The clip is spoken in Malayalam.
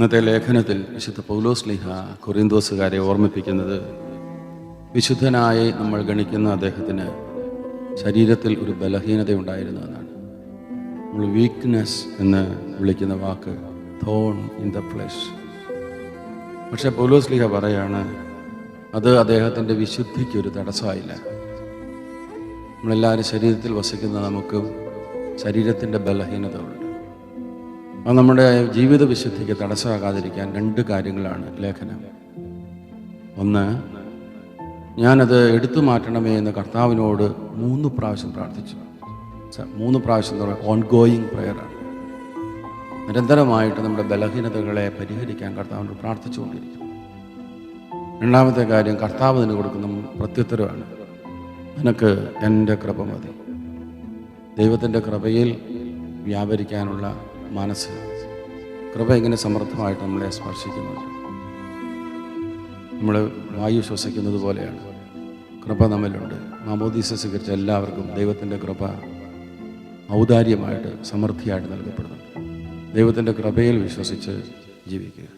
ഇന്നത്തെ ലേഖനത്തിൽ വിശുദ്ധ പൗലോസ് ശ്ലീഹ കൊറിന്തോസുകാരെ ഓർമ്മിപ്പിക്കുന്നത് വിശുദ്ധനായി നമ്മൾ ഗണിക്കുന്ന അദ്ദേഹത്തിന് ശരീരത്തിൽ ഒരു ബലഹീനത ഉണ്ടായിരുന്നു എന്നാണ്. നമ്മൾ വീക്ക്നെസ് എന്ന് വിളിക്കുന്ന വാക്ക് തോൺ ഇൻ ദ ഫ്ലെഷ്. പക്ഷേ പൗലോസ് ശ്ലീഹ പറയാണ് അത് അദ്ദേഹത്തിൻ്റെ വിശുദ്ധിക്ക് ഒരു തടസ്സമായില്ല. നമ്മളെല്ലാവരും ശരീരത്തിൽ വസിക്കുന്ന നമുക്ക് ശരീരത്തിൻ്റെ ബലഹീനത ഉണ്ട്. അത് നമ്മുടെ ജീവിത വിശുദ്ധിക്ക് തടസ്സമാകാതിരിക്കാൻ രണ്ട് കാര്യങ്ങളാണ് ലേഖനം. ഒന്ന്, ഞാനത് എടുത്തു മാറ്റണമേ എന്ന് കർത്താവിനോട് 3 പ്രാവശ്യം പ്രാർത്ഥിച്ചു. 3 പ്രാവശ്യം എന്ന് പറയുന്നത് ഓൺഗോയിങ് പ്രെയറാണ്. നിരന്തരമായിട്ട് നമ്മുടെ ബലഹീനതകളെ പരിഹരിക്കാൻ കർത്താവിനോട് പ്രാർത്ഥിച്ചുകൊണ്ടിരിക്കും. രണ്ടാമത്തെ കാര്യം, കർത്താവ് തന്നെ കൊടുക്കുന്ന പ്രത്യുത്തരവാണ്, നിനക്ക് എൻ്റെ കൃപ മതി. ദൈവത്തിൻ്റെ കൃപയിൽ വ്യാപരിക്കാനുള്ള മനസ്സ്, കൃപ ഇങ്ങനെ സമൃദ്ധമായിട്ട് നമ്മളെ സ്പർശിക്കുന്നുണ്ട്. നമ്മൾ വായു ശ്വസിക്കുന്നത് പോലെയാണ് കൃപ നമ്മിലുണ്ട്. മാമോദീസ സ്വീകരിച്ച എല്ലാവർക്കും ദൈവത്തിൻ്റെ കൃപ ഔദാര്യമായിട്ട് സമൃദ്ധിയായിട്ട് നൽകപ്പെടുന്നുണ്ട്. ദൈവത്തിൻ്റെ കൃപയിൽ വിശ്വസിച്ച് ജീവിക്കുക.